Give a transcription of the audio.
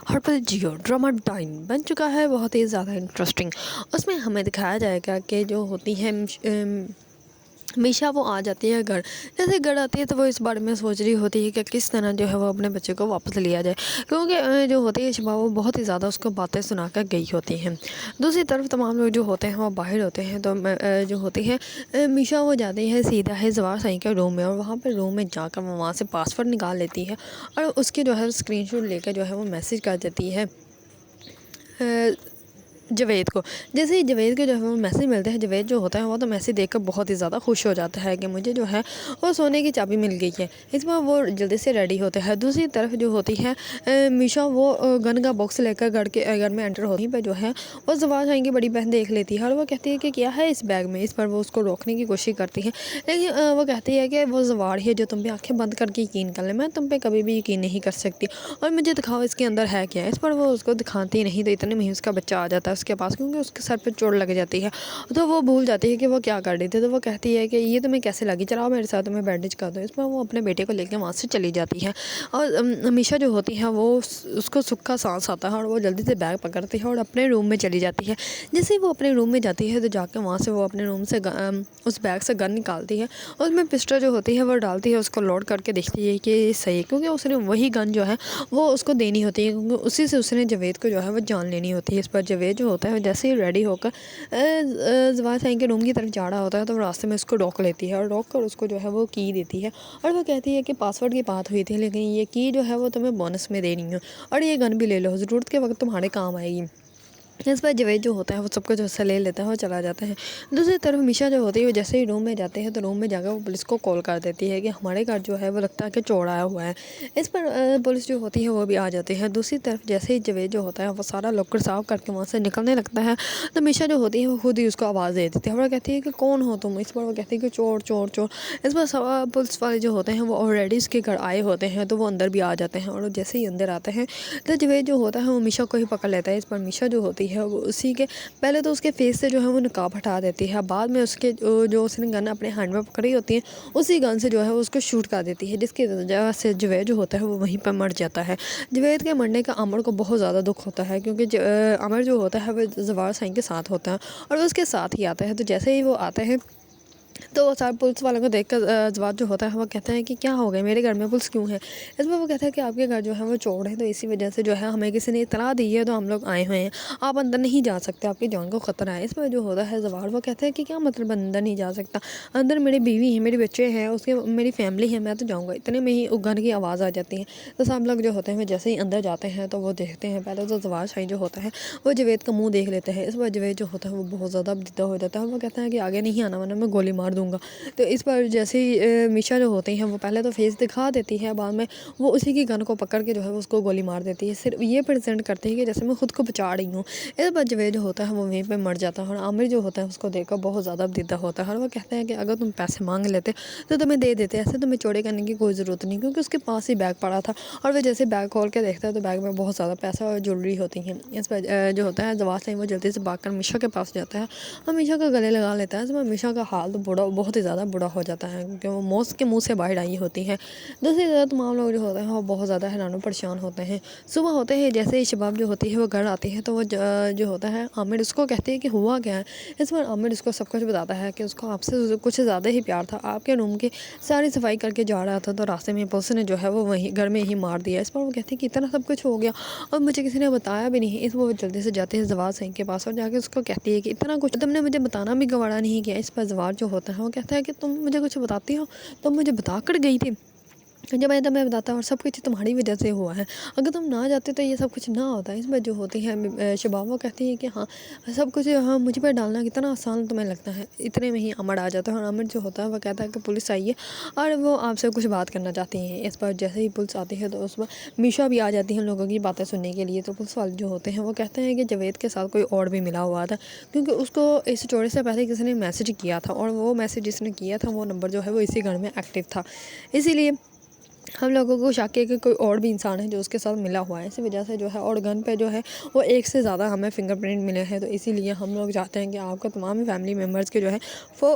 ہرپل Jio drama time بن چکا ہے بہت ہی زیادہ انٹرسٹنگ۔ اس میں ہمیں دکھایا جائے گا کہ جو ہوتی ہے میشا وہ آ جاتی ہے گھر۔ جیسے گھر آتی ہے تو وہ اس بارے میں سوچ رہی ہوتی ہے کہ کس طرح جو ہے وہ اپنے بچے کو واپس لیا جائے، کیونکہ جو ہوتی ہے شبا وہ بہت ہی زیادہ اس کو باتیں سنا کر گئی ہوتی ہیں۔ دوسری طرف تمام لوگ جو ہوتے ہیں وہ باہر ہوتے ہیں، تو جو ہوتی ہے میشا وہ جاتی ہے سیدھا ہے زوار سائی کے روم میں، اور وہاں پہ روم میں جا کر وہ وہاں سے پاسورڈ نکال لیتی ہے اور اس کے جو ہے اسکرین شاٹ لے کر جو ہے وہ میسج کر دیتی ہے جاوید کو۔ جیسے ہی جاوید کے جو ہے وہ میسج ملتے ہیں، جاوید جو ہوتا ہے وہ تو میسج دیکھ کر بہت ہی زیادہ خوش ہو جاتا ہے کہ مجھے جو ہے وہ سونے کی چابی مل گئی ہے۔ اس میں وہ جلدی سے ریڈی ہوتے ہیں۔ دوسری طرف جو ہوتی ہے میشا وہ گن کا باکس لے کر گھر میں انٹر ہوتی ہے، جو ہے وہ زوار سائی کی بڑی بہن دیکھ لیتی ہے اور وہ کہتی ہے کہ کیا ہے اس بیگ میں۔ اس پر وہ اس کو روکنے کی کوشش کرتی ہے، لیکن وہ کہتی ہے کہ وہ زوار ہے جو تم پہ آنکھیں بند کر کے یقین کر لے، میں تم پہ کبھی بھی یقین نہیں کر سکتی، اور مجھے دکھاؤ اس کے اندر ہے کیا۔ اس پر وہ اس کو دکھاتی نہیں، تو اتنے میں ہی اس کا بچہ آ جاتا ہے اس کے پاس، کیونکہ اس کے سر پہ چوٹ لگ جاتی ہے، تو وہ بھول جاتی ہے کہ وہ کیا کر رہی تھی۔ تو وہ کہتی ہے کہ یہ تمہیں کیسے لگی، چلاؤ میرے ساتھ تمہیں بینڈیج کر دو۔ اس پر وہ اپنے بیٹے کو لے کے وہاں سے چلی جاتی ہے، اور میشا جو ہوتی ہے وہ اس کو سکھ کا سانس آتا ہے اور وہ جلدی سے بیگ پکڑتی ہے اور اپنے روم میں چلی جاتی ہے۔ جیسے ہی وہ اپنے روم میں جاتی ہے تو جا کے وہاں سے وہ اپنے روم سے اس بیگ سے گن نکالتی ہے، اور اس میں پسٹل جو ہوتی ہے وہ ڈالتی ہے، اس کو لوڈ کر کے دیکھتی ہے کہ صحیح، کیونکہ اس نے وہی گن جو ہے وہ اس کو دینی ہوتی ہے، کیونکہ اسی سے اس نے جاوید کو جو ہے وہ جان لینی ہوتی ہے۔ اس پر جاوید جو ہوتا ہے جیسے ہی ریڈی ہو کر زوار سائی کے روم کی طرف جا رہا ہوتا ہے، تو وہ راستے میں اس کو روک لیتی ہے اور روک کر اس کو جو ہے وہ کی دیتی ہے، اور وہ کہتی ہے کہ پاسورڈ کی بات ہوئی تھی، لیکن یہ کی جو ہے وہ تمہیں بونس میں دینی ہے، اور یہ گن بھی لے لو، ضرورت کے وقت تمہارے کام آئے گی۔ اس پر جاوید جو ہوتا ہے وہ سب کچھ اس سے لے لیتا ہے اور چلا جاتا ہے۔ دوسری طرف میشا جو ہوتی ہے وہ جیسے ہی روم میں جاتے ہیں تو روم میں جا کر وہ پولیس کو کال کر دیتی ہے کہ ہمارے گھر جو ہے وہ لگتا ہے کہ چور آیا ہوا ہے۔ اس پر پولیس جو ہوتی ہے وہ بھی آ جاتی ہے۔ دوسری طرف جیسے ہی جاوید جو ہوتا ہے وہ سارا لاکر صاف کر کے وہاں سے نکلنے لگتا ہے، تو میشا جو ہوتی ہے وہ خود ہی اس کو آواز دے دیتی ہے، اور وہ کہتی ہے کہ کون ہو تم۔ اس پر وہ کہتی ہے کہ چور چور چور۔ اس پر پولیس والے جو ہوتے ہیں وہ آلریڈی اس کے گھر آئے ہوتے ہیں، تو وہ اندر بھی آ جاتے ہیں، اور جیسے ہی اندر آتے ہیں تو جاوید جو ہوتا ہے وہ میشا کو ہی پکڑ لیتا ہے۔ اس پر میشا جو ہوتی ہے وہ اسی کے پہلے تو اس کے فیس سے جو ہے وہ نقاب ہٹا دیتی ہے، بعد میں اس کے جو اس نے گن اپنے ہینڈ میں پکڑی ہوتی ہے اسی گن سے جو ہے وہ اس کو شوٹ کر دیتی ہے، جس کی وجہ سے جاوید جو ہوتا ہے وہ وہیں پر مر جاتا ہے۔ جاوید کے مرنے کا عامر کو بہت زیادہ دکھ ہوتا ہے، کیونکہ عامر جو ہوتا ہے وہ زوار سائی کے ساتھ ہوتا ہے اور وہ اس کے ساتھ ہی آتا ہے۔ تو جیسے ہی وہ آتے ہیں تو وہ سارے پولیس والوں کو دیکھ کر زوار جو ہوتا ہے وہ کہتا ہے کہ کیا ہو گئے، میرے گھر میں پولیس کیوں ہے۔ اس میں وہ کہتا ہے کہ آپ کے گھر جو ہے وہ چور ہے، تو اسی وجہ سے جو ہے ہمیں کسی نے اطلاع دی ہے تو ہم لوگ آئے ہوئے ہیں، آپ اندر نہیں جا سکتے، آپ کی جان کو خطرہ ہے۔ اس میں جو ہوتا ہے زوار وہ کہتا ہے کہ کیا مطلب اندر نہیں جا سکتا، اندر میری بیوی ہے، میرے بچے ہیں، اس کے میری فیملی ہے، میں تو جاؤں گا۔ اتنے میں ہی گن کی آواز آ جاتی ہے، تو سب لوگ جو ہوتے ہیں جیسے ہی اندر جاتے ہیں تو وہ دیکھتے ہیں، پہلے تو زوار سائی جو ہوتا ہے وہ جاوید کا منہ دیکھ لیتے ہیں۔ اس پر جاوید جو ہوتا ہے وہ بہت زیادہ بدہ ہو جاتا ہے، وہ کہتا ہے کہ آگے نہیں آنا ورنہ میں گولی مار دوں گا۔ تو اس پر جیسے ہی میشا جو ہوتی ہیں وہ پہلے تو فیس دکھا دیتی ہے، بعد میں وہ اسی کی گن کو پکڑ کے جو ہے اس کو گولی مار دیتی ہے، صرف یہ پریزنٹ کرتی ہے کہ جیسے میں خود کو بچا رہی ہوں۔ اس پر جاوید جو ہوتا ہے وہ وہیں پہ مر جاتا ہے، اور عامر جو ہوتا ہے اس کو دیکھ کر بہت زیادہ بدہ ہوتا ہے، اور وہ کہتے ہیں کہ اگر تم پیسے مانگ لیتے تو تمہیں دے دیتے، ایسے تمہیں چوری کرنے کی کوئی ضرورت نہیں، کیونکہ اس کے پاس ہی بیگ پڑا تھا، اور وہ جیسے بیگ کھول کے دیکھتا ہے تو بیگ میں بہت زیادہ پیسہ اور جویلری ہوتی ہیں۔ اس پر جو ہوتا ہے زوار سائی وہ جلدی سے بھاگ کر میشا کے پاس جاتا ہے اور میشا کا گلے لگا لیتا ہے۔ اس میں میشا کا حال تو بہت ہی زیادہ برا ہو جاتا ہے، کیونکہ وہ موت کے منہ سے باہر آئی ہوتی ہے۔ دوسری طرف تمام لوگ جو ہوتے ہیں وہ بہت زیادہ حیران و پریشان ہوتے ہیں۔ صبح ہوتے ہیں جیسے ہی شباب جو ہوتی ہے وہ گھر آتی ہے تو وہ جو ہوتا ہے عامر اس کو کہتے ہیں کہ ہوا کیا ہے۔ اس پر عامر اس کو سب کچھ بتاتا ہے کہ اس کو آپ سے کچھ زیادہ ہی پیار تھا، آپ کے روم کی ساری صفائی کر کے جا رہا تھا تو راستے میں پولیس نے جو ہے وہ وہیں گھر میں ہی مار دیا۔ اس پر وہ کہتے ہیں کہ اتنا سب کچھ ہو گیا اور مجھے کسی نے بتایا بھی نہیں۔ اس پر وہ جلدی سے جاتے ہیں زوار سائی کے پاس اور جا کے اس کو کہتی ہے کہ اتنا کچھ تم نے مجھے بتانا بھی گوارا نہیں کیا۔ اس پر زوار جو ہوتا ہے وہ کہتا ہے کہ تم مجھے کچھ بتاتی ہو، تم مجھے بتا کر گئی تھی، جب میں تمہیں بتاتا اور سب کچھ تمہاری وجہ سے ہوا ہے، اگر تم نہ جاتے تو یہ سب کچھ نہ ہوتا۔ اس میں جو ہوتی ہے شباب وہ کہتی ہے کہ ہاں سب کچھ ہاں مجھ پہ ڈالنا کتنا آسان تمہیں لگتا ہے۔ اتنے میں ہی عامر آ جاتا ہے، اور عامر جو ہوتا ہے وہ کہتا ہے کہ پولیس آئی ہے اور وہ آپ سے کچھ بات کرنا چاہتی ہیں۔ اس پر جیسے ہی پولیس آتی ہے تو اس میں میشا بھی آ جاتی ہے لوگوں کی باتیں سننے کے لیے۔ تو پولیس والے جو ہوتے ہیں وہ کہتے ہیں کہ جاوید کے ساتھ کوئی اور بھی ملا ہوا تھا، کیونکہ اس کو اس چوری سے پہلے کسی نے میسج کیا تھا، اور وہ میسج جس نے کیا تھا وہ نمبر جو ہے وہ اسی گھر میں ایکٹیو تھا، اسی لیے ہم لوگوں کو شک ہے کہ کوئی اور بھی انسان ہے جو اس کے ساتھ ملا ہوا ہے۔ اسی وجہ سے جو ہے اور گن پہ جو ہے وہ ایک سے زیادہ ہمیں فنگر پرنٹ ملے ہیں، تو اسی لیے ہم لوگ چاہتے ہیں کہ آپ کو تمام فیملی ممبرس کے جو ہے وہ